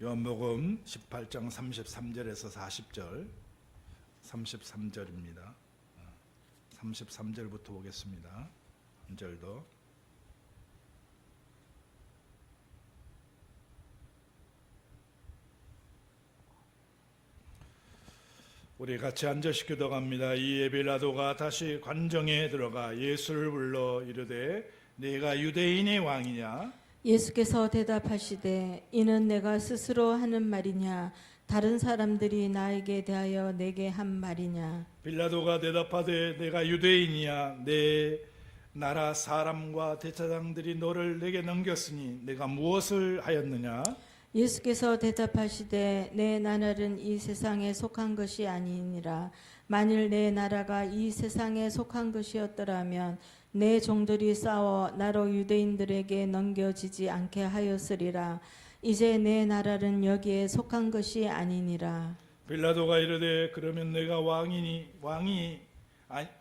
요한복음 18장 33절에서 40절, 33절입니다. 33절부터 보겠습니다. 1절도 우리 같이 앉으시 기도합니다. 이에 빌라도가 다시 관정에 들어가 예수를 불러 이르되 네가 유대인의 왕이냐? 예수께서 대답하시되 이는 내가 스스로 하는 말이냐 다른 사람들이 나에게 대하여 내게 한 말이냐. 빌라도가 대답하되 내가 유대인이야. 내 나라 사람과 대제사장들이 너를 내게 넘겼으니 내가 무엇을 하였느냐? 예수께서 대답하시되 내 나라는 이 세상에 속한 것이 아니니라. 만일 내 나라가 이 세상에 속한 것이었더라면 내 종들이 싸워 나로 유대인들에게 넘겨지지 않게 하였으리라. 이제 내 나라는 여기에 속한 것이 아니니라. 빌라도가 이르되 그러면 내가 왕이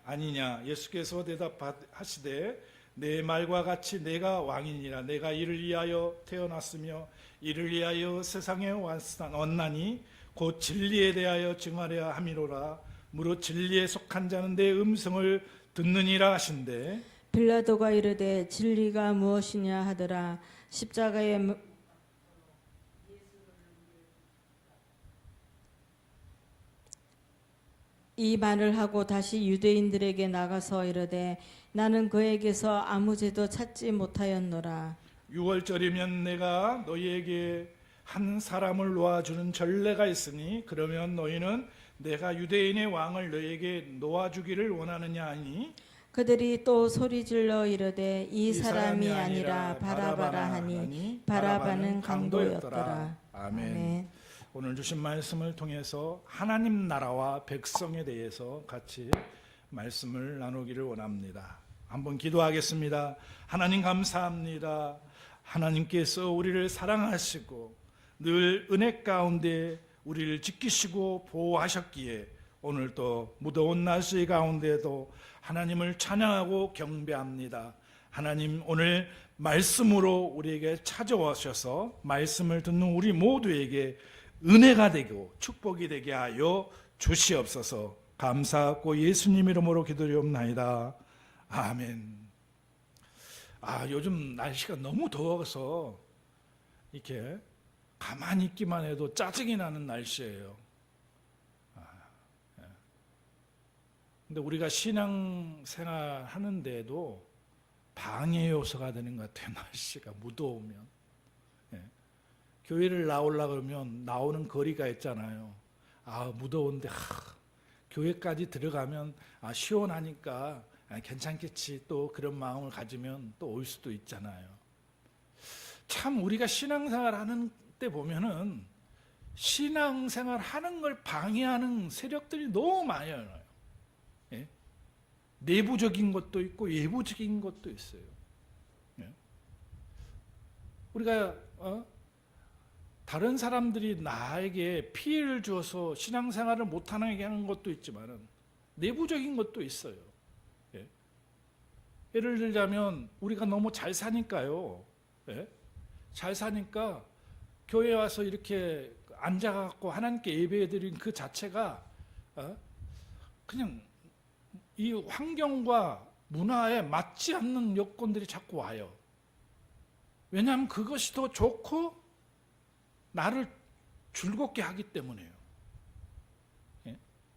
아니냐? 예수께서 대답하시되 내 말과 같이 내가 왕이니라. 내가 이를 위하여 태어났으며 이를 위하여 세상에 왔나니 곧 진리에 대하여 증하려 함이로라. 무릇 진리에 속한 자는 내 음성을 듣느니라 하신대. 빌라도가 이르되 진리가 무엇이냐 하더라. 십자가에 이 말을 하고 다시 유대인들에게 나가서 이르되 나는 그에게서 아무 죄도 찾지 못하였노라. 6월절이면 내가 너희에게 한 사람을 놓아주는 전례가 있으니 그러면 너희는 내가 유대인의 왕을 너희에게 놓아주기를 원하느냐 하니 그들이 또 소리질러 이르되 이 사람이 아니라 바라바라 하니 바라바는 강도였더라. 아멘. 오늘 주신 말씀을 통해서 하나님 나라와 백성에 대해서 같이 말씀을 나누기를 원합니다. 한번 기도하겠습니다. 하나님 감사합니다. 하나님께서 우리를 사랑하시고 늘 은혜 가운데 우리를 지키시고 보호하셨기에 오늘 또 무더운 날씨 가운데도 하나님을 찬양하고 경배합니다. 하나님 오늘 말씀으로 우리에게 찾아오셔서 말씀을 듣는 우리 모두에게 은혜가 되고 축복이 되게 하여 주시옵소서. 감사하고 예수님 이름으로 기도드리옵나이다. 아멘. 요즘 날씨가 너무 더워서 이렇게 가만히 있기만 해도 짜증이 나는 날씨예요. 근데 우리가 신앙생활 하는데도 방해 요소가 되는 것 같아요. 날씨가 무더우면. 교회를 나오려고 그러면 나오는 거리가 있잖아요. 무더운데 교회까지 들어가면 시원하니까 괜찮겠지, 또 그런 마음을 가지면 또 올 수도 있잖아요. 참 우리가 신앙생활 하는 때 보면은 신앙생활 하는 걸 방해하는 세력들이 너무 많아요. 내부적인 것도 있고 외부적인 것도 있어요. 우리가 다른 사람들이 나에게 피해를 주어서 신앙생활을 못하게 하는 것도 있지만 내부적인 것도 있어요. 예를 들자면 우리가 너무 잘 사니까요. 잘 사니까 교회에 와서 이렇게 앉아갖고 하나님께 예배드린 그 자체가 그냥 이 환경과 문화에 맞지 않는 여건들이 자꾸 와요. 왜냐하면 그것이 더 좋고 나를 즐겁게 하기 때문에요.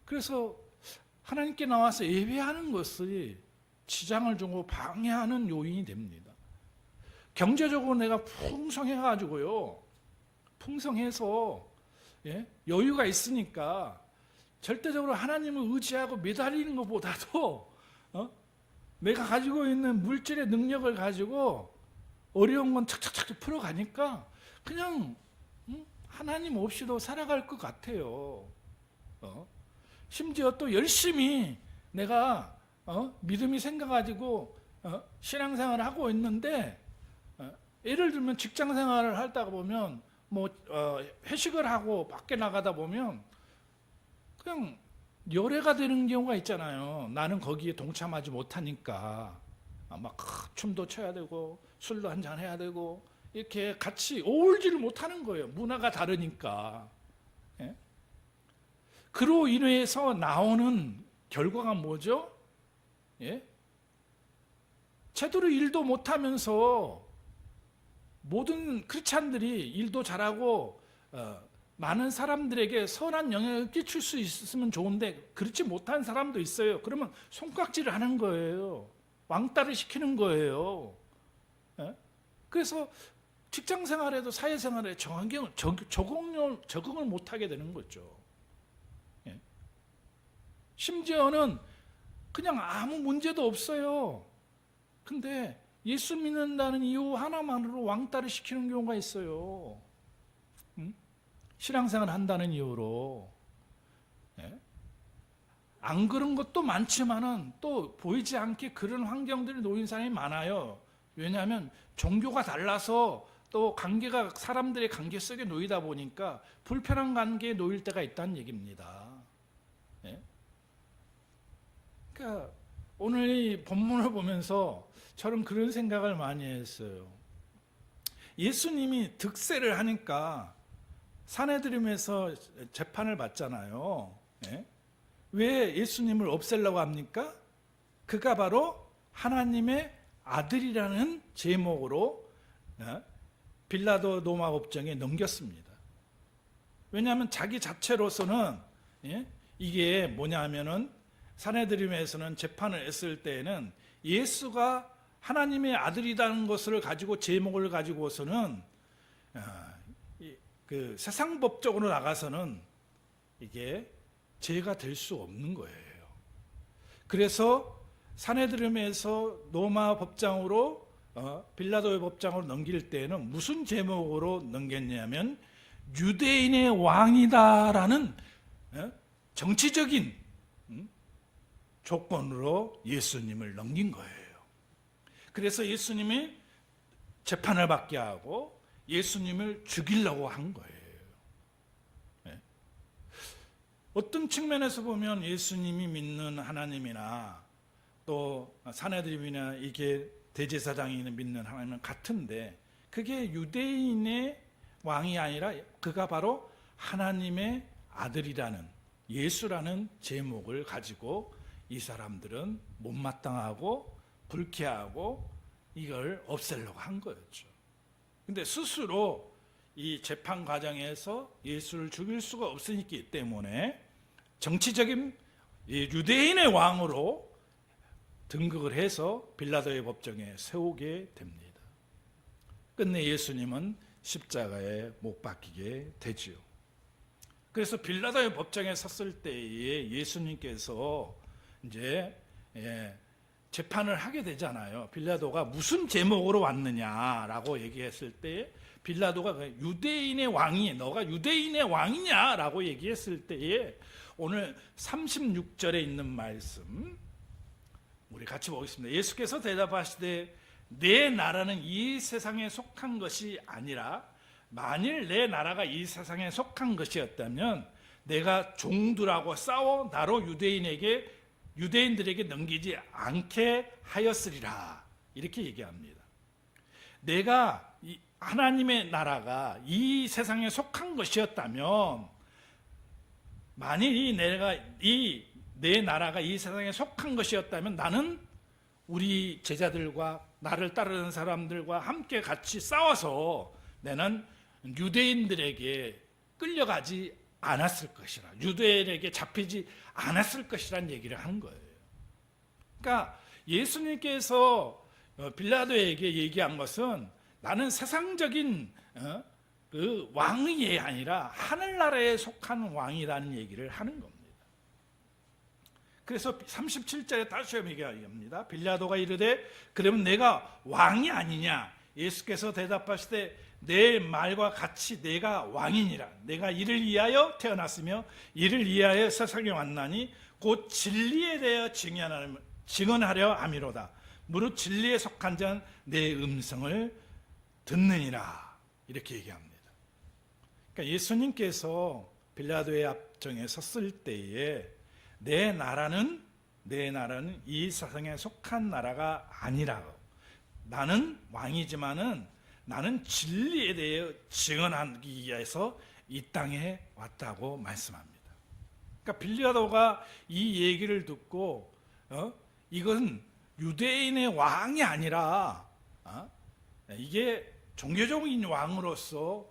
그래서 하나님께 나와서 예배하는 것이 지장을 주고 방해하는 요인이 됩니다. 경제적으로 내가 풍성해가지고요, 풍성해서 여유가 있으니까 절대적으로 하나님을 의지하고 매달리는 것보다도 내가 가지고 있는 물질의 능력을 가지고 어려운 건 착착착 풀어가니까 그냥 하나님 없이도 살아갈 것 같아요. 심지어 또 열심히 내가 믿음이 생겨가지고 신앙생활을 하고 있는데 예를 들면 직장생활을 하다가 보면 회식을 하고 밖에 나가다 보면 그냥 열애가 되는 경우가 있잖아요. 나는 거기에 동참하지 못하니까 막 춤도 춰야 되고 술도 한잔 해야 되고 이렇게 같이 어울지를 못하는 거예요. 문화가 다르니까. 예? 그로 인해서 나오는 결과가 뭐죠? 예? 제대로 일도 못하면서 모든 크리스찬들이 일도 잘하고 많은 사람들에게 선한 영향을 끼칠 수 있으면 좋은데 그렇지 못한 사람도 있어요. 그러면 손깍지를 하는 거예요. 왕따를 시키는 거예요. 예? 그래서 직장 생활에도 사회생활에 적응을 못하게 되는 거죠. 예? 심지어는 그냥 아무 문제도 없어요. 근데 예수 믿는다는 이유 하나만으로 왕따를 시키는 경우가 있어요. 신앙생활 한다는 이유로. 예? 안 그런 것도 많지만은 또 보이지 않게 그런 환경들이 놓인 사람이 많아요. 왜냐하면 종교가 달라서 또 관계가 사람들의 관계 속에 놓이다 보니까 불편한 관계에 놓일 때가 있다는 얘기입니다. 예? 그러니까 오늘 이 본문을 보면서 저는 그런 생각을 많이 했어요. 예수님이 득세를 하니까 산헤드림에서 재판을 받잖아요. 예? 왜 예수님을 없애려고 합니까? 그가 바로 하나님의 아들이라는 제목으로 빌라도 로마 법정에 넘겼습니다. 왜냐하면 자기 자체로서는 이게 뭐냐 하면은 산헤드림에서는 재판을 했을 때에는 예수가 하나님의 아들이라는 것을 가지고 제목을 가지고서는 그 세상 법적으로 나가서는 이게 죄가 될 수 없는 거예요. 그래서 산헤드림에서 로마 법장으로 빌라도의 법장으로 넘길 때에는 무슨 제목으로 넘겼냐면 유대인의 왕이다라는 정치적인 조건으로 예수님을 넘긴 거예요. 그래서 예수님이 재판을 받게 하고 예수님을 죽이려고 한 거예요. 어떤 측면에서 보면 예수님이 믿는 하나님이나 또 산헤드림이나 이게 대제사장이 믿는 하나님은 같은데 그게 유대인의 왕이 아니라 그가 바로 하나님의 아들이라는 예수라는 제목을 가지고 이 사람들은 못마땅하고 불쾌하고 이걸 없애려고 한 거였죠. 근데 스스로 이 재판 과정에서 예수를 죽일 수가 없으니까 때문에 정치적인 유대인의 왕으로 등극을 해서 빌라도의 법정에 세우게 됩니다. 끝내 예수님은 십자가에 못 박히게 되지요. 그래서 빌라도의 법정에 섰을 때에 예수님께서 이제 재판을 하게 되잖아요. 빌라도가 무슨 제목으로 왔느냐라고 얘기했을 때 빌라도가 유대인의 왕이 너가 유대인의 왕이냐라고 얘기했을 때에 오늘 36절에 있는 말씀 우리 같이 보겠습니다. 예수께서 대답하시되 내 나라는 이 세상에 속한 것이 아니라 만일 내 나라가 이 세상에 속한 것이었다면 내가 종들하고 싸워 나로 유대인들에게 넘기지 않게 하였으리라 이렇게 얘기합니다. 내가 하나님의 나라가 이 세상에 속한 것이었다면 만일 내 나라가 이 세상에 속한 것이었다면 나는 우리 제자들과 나를 따르는 사람들과 함께 같이 싸워서 나는 유대인들에게 끌려가지 않았을 것이라 유대인에게 잡히지 않았을 것이라는 얘기를 하는 거예요. 그러니까 예수님께서 빌라도에게 얘기한 것은 나는 세상적인 그 왕이 아니라 하늘나라에 속한 왕이라는 얘기를 하는 겁니다. 그래서 37절에 다시 얘기합니다. 빌라도가 이르되 그러면 내가 왕이 아니냐? 예수께서 대답하시되 내 말과 같이 내가 왕이니라. 내가 이를 위하여 태어났으며 이를 위하여 세상에 왔나니 곧 진리에 대하여 증언하려 함이로다. 무릇 진리에 속한 자는 내 음성을 듣느니라. 이렇게 얘기합니다. 그러니까 예수님께서 빌라도의 앞정에 섰을 때에 내 나라는 이 세상에 속한 나라가 아니라 나는 왕이지만은 나는 진리에 대해 증언하기 위해서 이 땅에 왔다고 말씀합니다. 그러니까 빌라도가 이 얘기를 듣고 이건 유대인의 왕이 아니라 이게 종교적인 왕으로서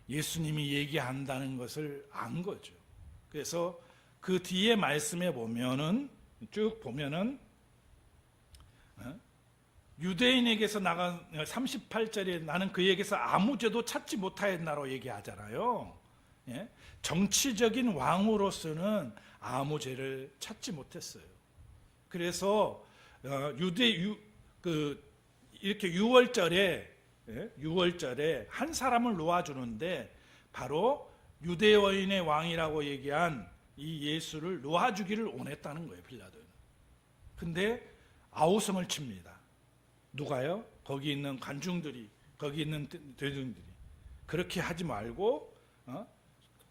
예수님이 얘기한다는 것을 안 거죠. 그래서 그 뒤에 말씀에 보면은 쭉 보면은 유대인에게서 나간 38절에 나는 그에게서 아무 죄도 찾지 못하였나로 얘기하잖아요. 예? 정치적인 왕으로서는 아무 죄를 찾지 못했어요. 그래서 이렇게 6월절에 한 사람을 놓아주는데 바로 유대인의 왕이라고 얘기한 이 예수를 놓아주기를 원했다는 거예요, 빌라도는. 근데 아우성을 칩니다. 누가요? 거기 있는 관중들이, 거기 있는 대중들이. 그렇게 하지 말고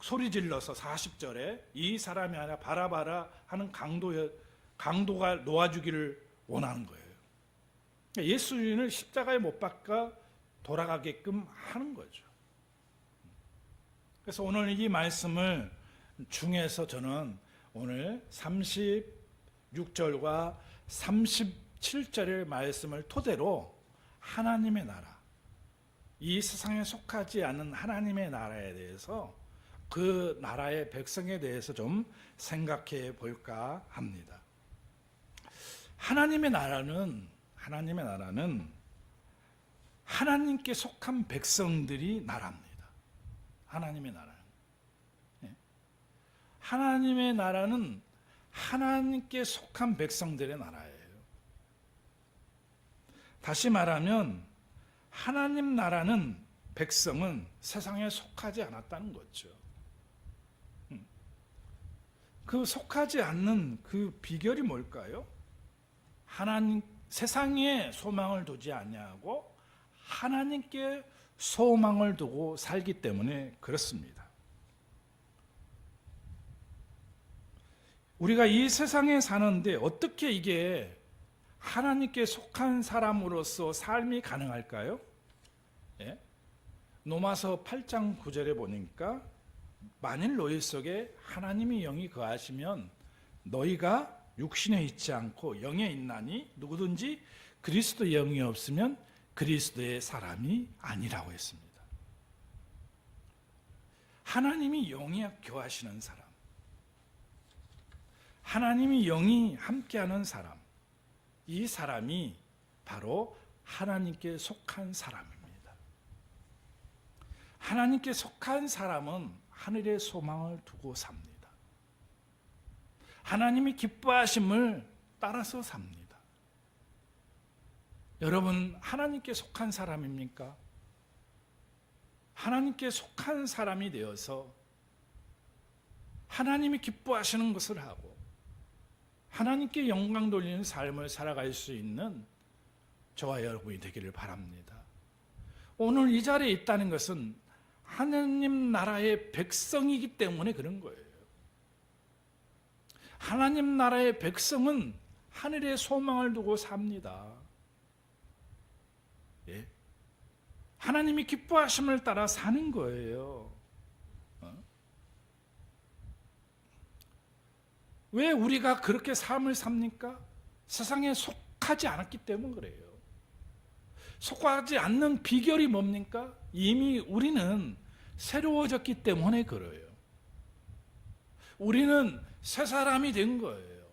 소리 질러서 40절에 이 사람이 아니라 바라바라 하는 강도가 놓아주기를 원하는 거예요. 예수님을 십자가에 못 박아 돌아가게끔 하는 거죠. 그래서 오늘 이 말씀을 중에서 저는 오늘 36절과 37절의 말씀을 토대로 하나님의 나라, 이 세상에 속하지 않는 하나님의 나라에 대해서 그 나라의 백성에 대해서 좀 생각해 볼까 합니다. 하나님의 나라는 하나님께 속한 백성들이 나라입니다. 하나님의 나라는. 하나님의 나라는 하나님께 속한 백성들의 나라예요. 다시 말하면 하나님 나라는 백성은 세상에 속하지 않았다는 거죠. 그 속하지 않는 그 비결이 뭘까요? 세상에 소망을 두지 아니하고 하나님께 소망을 두고 살기 때문에 그렇습니다. 우리가 이 세상에 사는데 어떻게 이게 하나님께 속한 사람으로서 삶이 가능할까요? 예? 로마서 8장 9절에 보니까 만일 너희 속에 하나님의 영이 거하시면 너희가 육신에 있지 않고 영에 있나니 누구든지 그리스도 영이 없으면 그리스도의 사람이 아니라고 했습니다. 하나님이 영이 거하시는 사람, 하나님이 영이 함께하는 사람, 이 사람이 바로 하나님께 속한 사람입니다. 하나님께 속한 사람은 하늘의 소망을 두고 삽니다. 하나님이 기뻐하심을 따라서 삽니다. 여러분, 하나님께 속한 사람입니까? 하나님께 속한 사람이 되어서 하나님이 기뻐하시는 것을 하고 하나님께 영광 돌리는 삶을 살아갈 수 있는 저와 여러분이 되기를 바랍니다. 오늘 이 자리에 있다는 것은 하나님 나라의 백성이기 때문에 그런 거예요. 하나님 나라의 백성은 하늘의 소망을 두고 삽니다. 예? 하나님이 기뻐하심을 따라 사는 거예요. 왜 우리가 그렇게 삶을 삽니까? 세상에 속하지 않았기 때문에 그래요. 속하지 않는 비결이 뭡니까? 이미 우리는 새로워졌기 때문에 그래요. 우리는 새 사람이 된 거예요.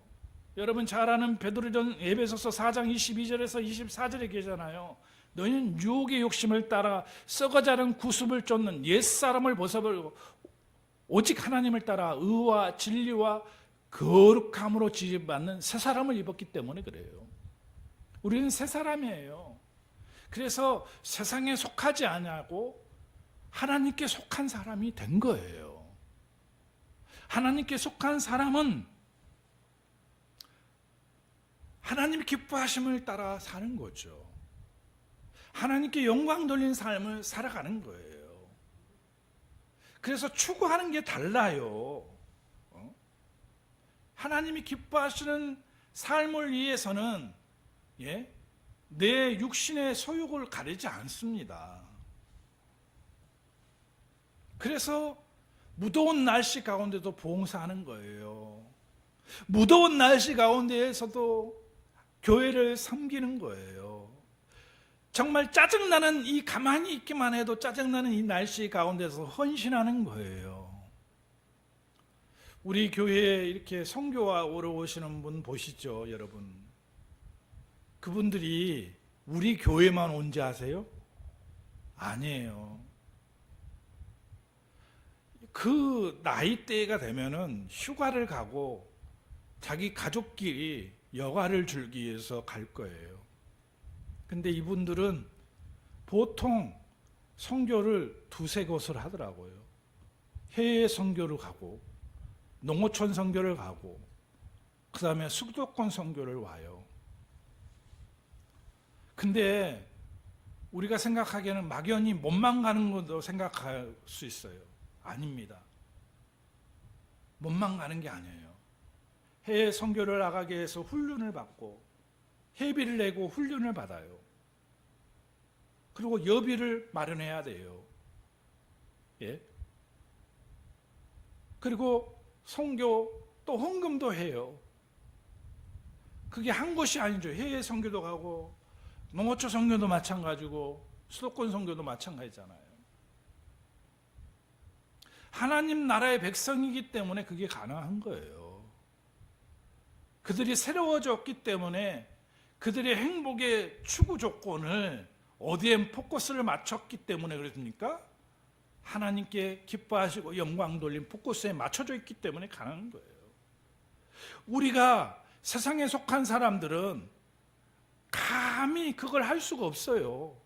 여러분 잘 아는 베드로전 에베소서 4장 22절에서 24절에 계잖아요. 너희는 유혹의 욕심을 따라 썩어 자른 구습을 쫓는 옛사람을 벗어버리고 오직 하나님을 따라 의와 진리와 거룩함으로 지지받는 새 사람을 입었기 때문에 그래요. 우리는 새 사람이에요. 그래서 세상에 속하지 아니하고 하나님께 속한 사람이 된 거예요. 하나님께 속한 사람은 하나님의 기뻐하심을 따라 사는 거죠. 하나님께 영광 돌린 삶을 살아가는 거예요. 그래서 추구하는 게 달라요. 하나님이 기뻐하시는 삶을 위해서는 내 육신의 소욕을 가리지 않습니다. 그래서 무더운 날씨 가운데도 봉사하는 거예요. 무더운 날씨 가운데에서도 교회를 섬기는 거예요. 정말 짜증나는 이 가만히 있기만 해도 짜증나는 이 날씨 가운데서 헌신하는 거예요. 우리 교회에 이렇게 선교하러 오시는 분 보시죠, 여러분. 그분들이 우리 교회만 온지 아세요? 아니에요. 그 나이대가 되면은 휴가를 가고 자기 가족끼리 여가를 즐기기 위해서 갈 거예요. 근데 이분들은 보통 선교를 두세 곳을 하더라고요. 해외 선교를 가고, 농어촌 선교를 가고, 그 다음에 수도권 선교를 와요. 근데 우리가 생각하기에는 막연히 몸만 가는 것도 생각할 수 있어요. 아닙니다. 몸만 가는 게 아니에요. 해외 선교를 나가기 위해서 훈련을 받고 회비를 내고 훈련을 받아요. 그리고 여비를 마련해야 돼요. 예? 그리고 선교 또 헌금도 해요. 그게 한 곳이 아니죠. 해외 선교도 가고 농어촌 선교도 마찬가지고 수도권 선교도 마찬가지잖아요. 하나님 나라의 백성이기 때문에 그게 가능한 거예요. 그들이 새로워졌기 때문에 그들의 행복의 추구 조건을 어디에 포커스를 맞췄기 때문에 그렇습니까? 하나님께 기뻐하시고 영광 돌린 포커스에 맞춰져 있기 때문에 가능한 거예요. 우리가 세상에 속한 사람들은 감히 그걸 할 수가 없어요.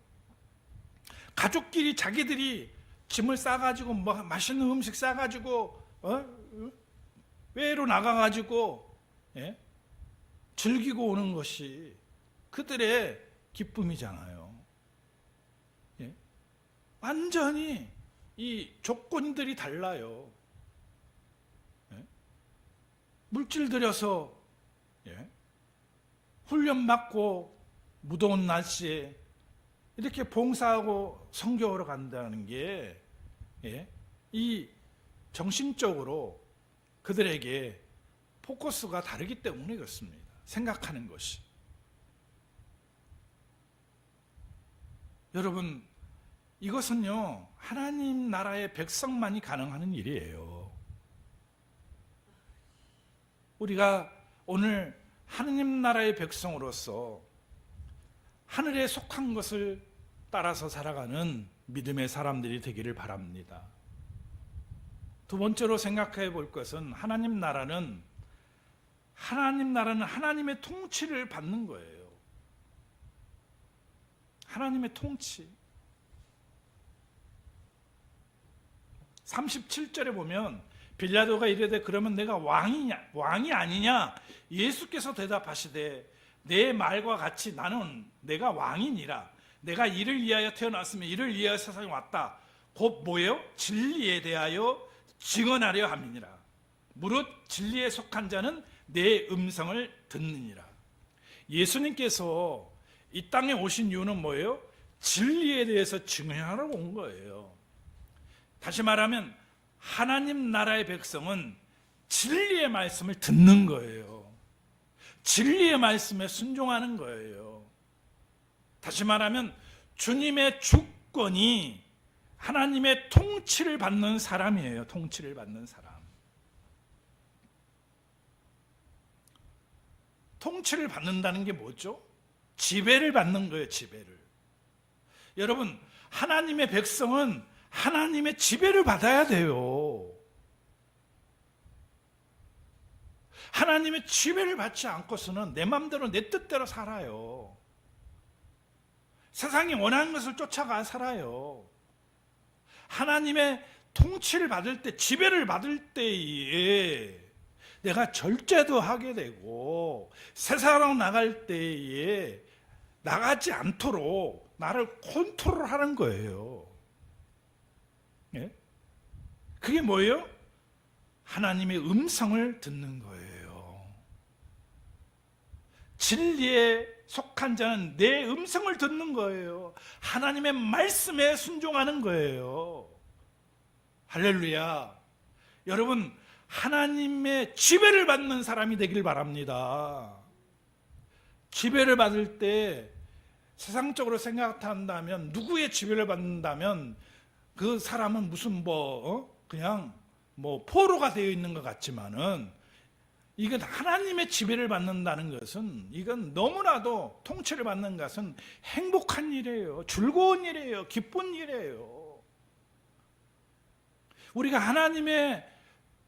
가족끼리 자기들이 짐을 싸가지고 맛있는 음식 싸가지고 외로 나가가지고 즐기고 오는 것이 그들의 기쁨이잖아요. 완전히 이 조건들이 달라요. 물질 들여서 훈련 받고 무더운 날씨에 이렇게 봉사하고 선교하러 간다는 게 이 정신적으로 그들에게 포커스가 다르기 때문에 그렇습니다. 생각하는 것이. 여러분, 이것은요 하나님 나라의 백성만이 가능한 일이에요. 우리가 오늘 하나님 나라의 백성으로서 하늘에 속한 것을 따라서 살아가는 믿음의 사람들이 되기를 바랍니다. 두 번째로 생각해 볼 것은 하나님 나라는 하나님의 통치를 받는 거예요. 하나님의 통치. 37절에 보면 빌라도가 이르되 그러면 내가 왕이 아니냐? 예수께서 대답하시되 내 말과 같이 나는 내가 왕이니라. 내가 이를 위하여 태어났으면 이를 위하여 세상에 왔다. 곧 뭐예요? 진리에 대하여 증언하려 함이니라. 무릇 진리에 속한 자는 내 음성을 듣느니라. 예수님께서 이 땅에 오신 이유는 뭐예요? 진리에 대해서 증언하러 온 거예요. 다시 말하면 하나님 나라의 백성은 진리의 말씀을 듣는 거예요. 진리의 말씀에 순종하는 거예요. 다시 말하면 주님의 주권이 하나님의 통치를 받는 사람이에요. 통치를 받는 사람. 통치를 받는다는 게 뭐죠? 지배를 받는 거예요. 지배를. 여러분, 하나님의 백성은 하나님의 지배를 받아야 돼요. 하나님의 지배를 받지 않고서는 내 마음대로 내 뜻대로 살아요. 세상이 원하는 것을 쫓아가 살아요. 하나님의 통치를 받을 때, 지배를 받을 때에 내가 절제도 하게 되고 세상으로 나갈 때에 나가지 않도록 나를 컨트롤하는 거예요. 예? 그게 뭐예요? 하나님의 음성을 듣는 거예요. 진리에 속한 자는 내 음성을 듣는 거예요. 하나님의 말씀에 순종하는 거예요. 할렐루야. 여러분, 하나님의 지배를 받는 사람이 되길 바랍니다. 지배를 받을 때 세상적으로 생각한다면, 누구의 지배를 받는다면 그 사람은 무슨 그냥 포로가 되어 있는 것 같지만은, 이건 하나님의 지배를 받는다는 것은, 이건 너무나도 통치를 받는 것은 행복한 일이에요. 즐거운 일이에요. 기쁜 일이에요. 우리가 하나님의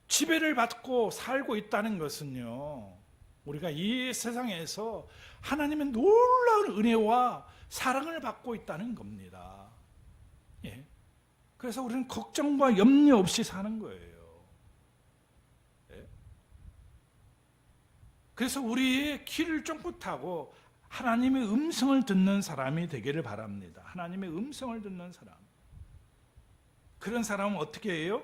지배를 받고 살고 있다는 것은요, 우리가 이 세상에서 하나님의 놀라운 은혜와 사랑을 받고 있다는 겁니다. 예. 그래서 우리는 걱정과 염려 없이 사는 거예요. 그래서 우리의 귀를 쫑긋하고 하나님의 음성을 듣는 사람이 되기를 바랍니다. 하나님의 음성을 듣는 사람. 그런 사람은 어떻게 해요?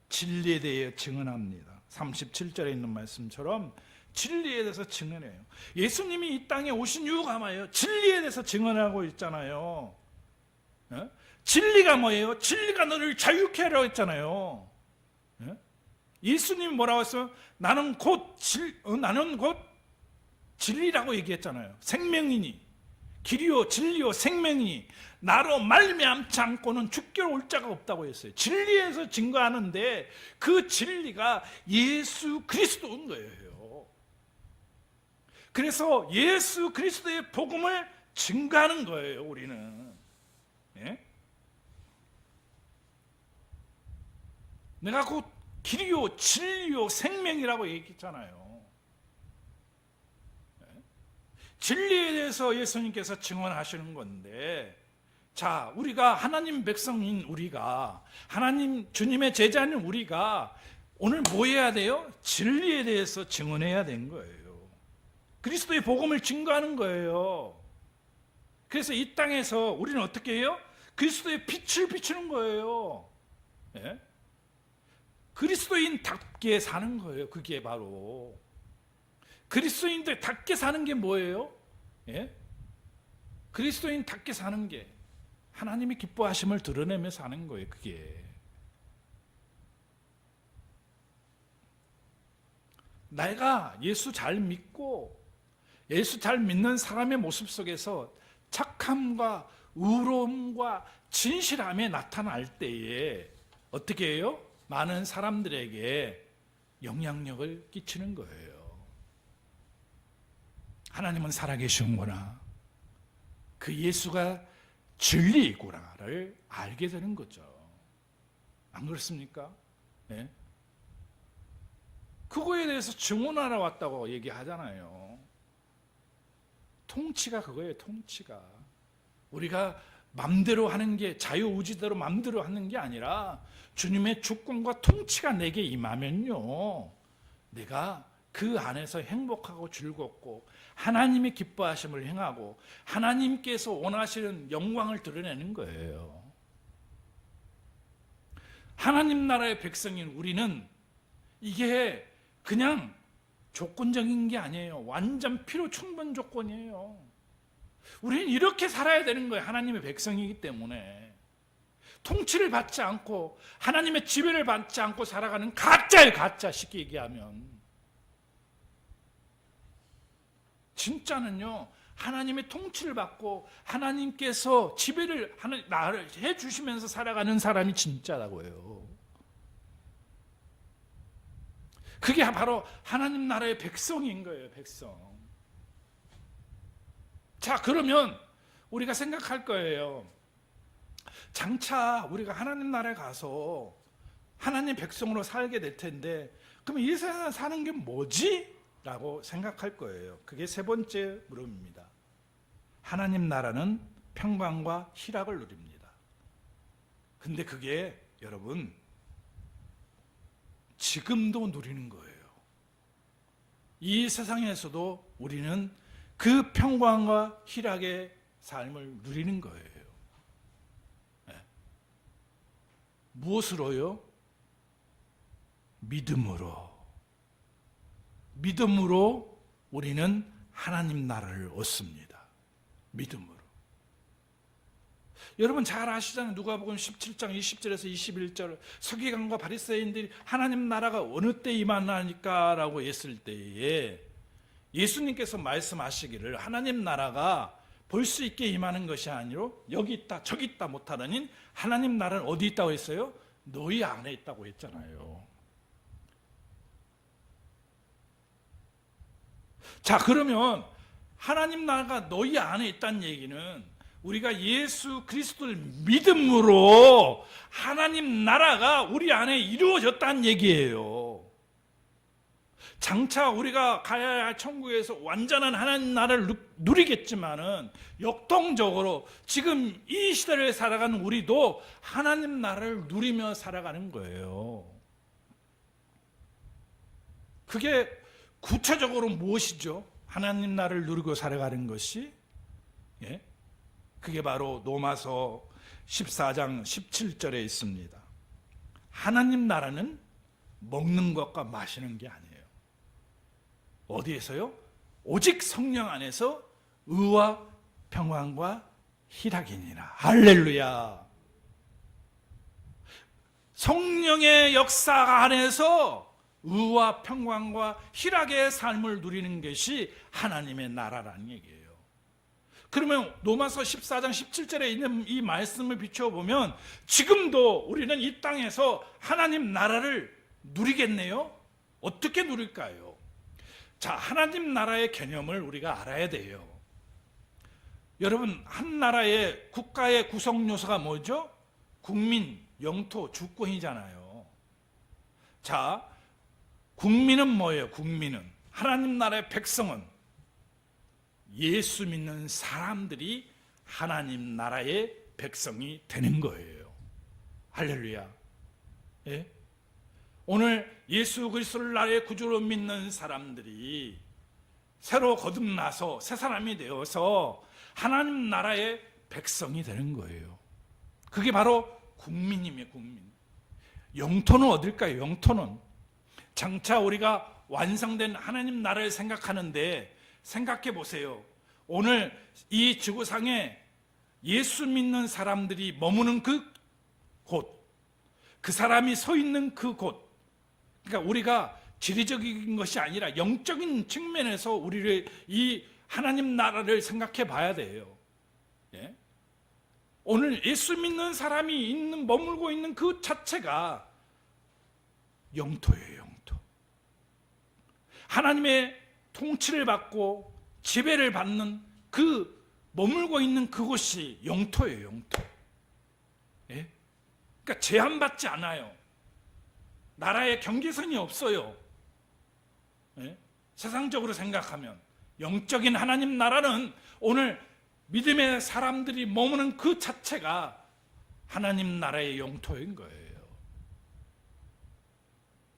진리에 대해 증언합니다. 37절에 있는 말씀처럼 진리에 대해서 증언해요. 예수님이 이 땅에 오신 이유가 뭐예요? 진리에 대해서 증언하고 있잖아요. 진리가 뭐예요? 진리가 너를 자유케 하라고 했잖아요. 예수님이 뭐라고 했어요? 나는 곧 진리라고 얘기했잖아요. 생명이니 길이요 진리요 생명이니 나로 말미암지 않고는 죽게 올 자가 없다고 했어요. 진리에서 증거하는데 그 진리가 예수 그리스도인 거예요. 그래서 예수 그리스도의 복음을 증거하는 거예요. 우리는. 예? 내가 곧 길이요 진리요 생명이라고 얘기했잖아요. 진리에 대해서 예수님께서 증언하시는 건데, 자, 우리가 하나님 백성인 우리가, 하나님 주님의 제자인 우리가 오늘 뭐 해야 돼요? 진리에 대해서 증언해야 되는 거예요. 그리스도의 복음을 증거하는 거예요. 그래서 이 땅에서 우리는 어떻게 해요? 그리스도의 빛을 비추는 거예요. 예? 그리스도인답게 사는 거예요. 그게 바로 그리스도인들답게 사는 게 뭐예요? 예? 그리스도인답게 사는 게 하나님의 기뻐하심을 드러내며 사는 거예요. 그게 내가 예수 잘 믿고 예수 잘 믿는 사람의 모습 속에서 착함과 의로움과 진실함이 나타날 때에 어떻게 해요? 많은 사람들에게 영향력을 끼치는 거예요. 하나님은 살아계시는구나, 그 예수가 진리이구나를 알게 되는 거죠. 안 그렇습니까? 네? 그거에 대해서 증언하러 왔다고 얘기하잖아요. 통치가 그거예요. 통치가 우리가 맘대로 하는 게, 자유의지대로 맘대로 하는 게 아니라 주님의 주권과 통치가 내게 임하면요, 내가 그 안에서 행복하고 즐겁고 하나님의 기뻐하심을 행하고 하나님께서 원하시는 영광을 드러내는 거예요. 하나님 나라의 백성인 우리는 이게 그냥 조건적인 게 아니에요. 완전 필요 충분 조건이에요. 우리는 이렇게 살아야 되는 거예요. 하나님의 백성이기 때문에. 통치를 받지 않고 하나님의 지배를 받지 않고 살아가는 가짜예요. 가짜. 쉽게 얘기하면. 진짜는요, 하나님의 통치를 받고 하나님께서 지배를 해주시면서 살아가는 사람이 진짜라고요. 그게 바로 하나님 나라의 백성인 거예요. 백성. 자, 그러면 우리가 생각할 거예요. 장차 우리가 하나님 나라에 가서 하나님 백성으로 살게 될 텐데, 그럼 이 세상에 사는 게 뭐지? 라고 생각할 거예요. 그게 세 번째 물음입니다. 하나님 나라는 평강과 희락을 누립니다. 근데 그게 여러분 지금도 누리는 거예요. 이 세상에서도 우리는 그 평강과 희락의 삶을 누리는 거예요. 네. 무엇으로요? 믿음으로. 믿음으로 우리는 하나님 나라를 얻습니다. 믿음으로. 여러분 잘 아시잖아요. 누가복음 17장 20절에서 21절 서기관과 바리새인들이 하나님 나라가 어느 때 임하나니까 라고 했을 때에 예수님께서 말씀하시기를 하나님 나라가 볼 수 있게 임하는 것이 아니로 여기 있다 저기 있다 못하더니 하나님 나라는 어디 있다고 했어요? 너희 안에 있다고 했잖아요. 자, 그러면 하나님 나라가 너희 안에 있다는 얘기는 우리가 예수 그리스도를 믿음으로 하나님 나라가 우리 안에 이루어졌다는 얘기예요. 장차 우리가 가야 할 천국에서 완전한 하나님 나라를 누리겠지만은 역동적으로 지금 이 시대를 살아가는 우리도 하나님 나라를 누리며 살아가는 거예요. 그게 구체적으로 무엇이죠? 하나님 나라를 누리고 살아가는 것이, 예? 그게 바로 로마서 14장 17절에 있습니다. 하나님 나라는 먹는 것과 마시는 게 아니에요. 어디에서요? 오직 성령 안에서 의와 평안과 희락이니라. 할렐루야. 성령의 역사 안에서 의와 평강과 희락의 삶을 누리는 것이 하나님의 나라라는 얘기예요. 그러면 로마서 14장 17절에 있는 이 말씀을 비춰보면 지금도 우리는 이 땅에서 하나님 나라를 누리겠네요. 어떻게 누릴까요? 자, 하나님 나라의 개념을 우리가 알아야 돼요. 여러분, 한 나라의 국가의 구성 요소가 뭐죠? 국민, 영토, 주권이잖아요. 자, 국민은 뭐예요? 국민은 하나님 나라의 백성은 예수 믿는 사람들이 하나님 나라의 백성이 되는 거예요. 할렐루야. 예? 오늘 예수 그리스도를 나의 구주로 믿는 사람들이 새로 거듭나서 새 사람이 되어서 하나님 나라의 백성이 되는 거예요. 그게 바로 국민이며 국민. 영토는 어딜까요? 영토는 장차 우리가 완성된 하나님 나라를 생각하는데 생각해 보세요. 오늘 이 지구상에 예수 믿는 사람들이 머무는 그 곳, 그 사람이 서 있는 그 곳, 그러니까 우리가 지리적인 것이 아니라 영적인 측면에서 우리를 이 하나님 나라를 생각해 봐야 돼요. 예? 오늘 예수 믿는 사람이 머물고 있는 그 자체가 영토예요, 영토. 하나님의 통치를 받고 지배를 받는 그 머물고 있는 그곳이 영토예요, 영토. 예? 그러니까 제한받지 않아요. 나라의 경계선이 없어요. 예? 세상적으로 생각하면 영적인 하나님 나라는 오늘 믿음의 사람들이 머무는 그 자체가 하나님 나라의 영토인 거예요.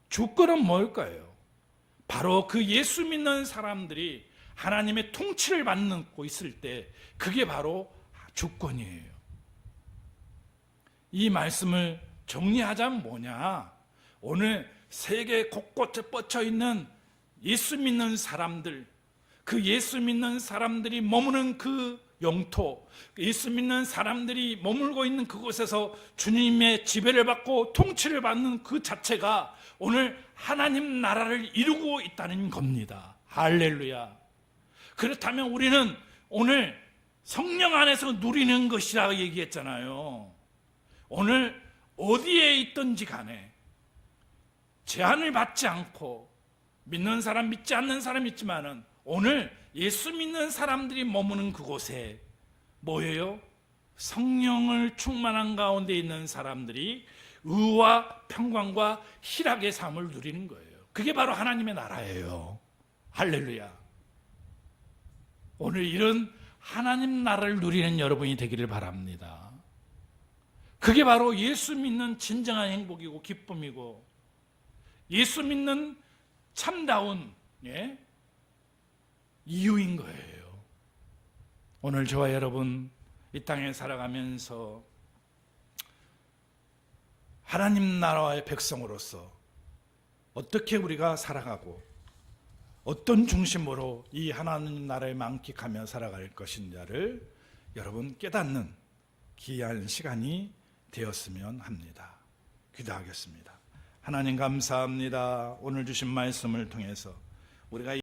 주권은 뭘까요? 바로 그 예수 믿는 사람들이 하나님의 통치를 받고 있을 때 그게 바로 주권이에요. 이 말씀을 정리하자면 뭐냐? 오늘 세계 곳곳에 뻗쳐 있는 예수 믿는 사람들, 그 예수 믿는 사람들이 머무는 그 영토, 예수 믿는 사람들이 머물고 있는 그곳에서 주님의 지배를 받고 통치를 받는 그 자체가 오늘 하나님 나라를 이루고 있다는 겁니다. 할렐루야. 그렇다면 우리는 오늘 성령 안에서 누리는 것이라고 얘기했잖아요. 오늘 어디에 있든지 간에 제한을 받지 않고 믿는 사람 믿지 않는 사람 있지만은 오늘 예수 믿는 사람들이 머무는 그곳에 뭐예요? 성령을 충만한 가운데 있는 사람들이 의와 평강과 희락의 삶을 누리는 거예요. 그게 바로 하나님의 나라예요. 할렐루야. 오늘 이런 하나님 나라를 누리는 여러분이 되기를 바랍니다. 그게 바로 예수 믿는 진정한 행복이고 기쁨이고 예수 믿는 참다운 이유인 거예요. 오늘 저와 여러분 이 땅에 살아가면서 하나님 나라의 백성으로서 어떻게 우리가 살아가고 어떤 중심으로 이 하나님 나라에 만끽하며 살아갈 것인지를 여러분 깨닫는 귀한 시간이 되었으면 합니다. 기도하겠습니다. 하나님 감사합니다. 오늘 주신 말씀을 통해서 우리가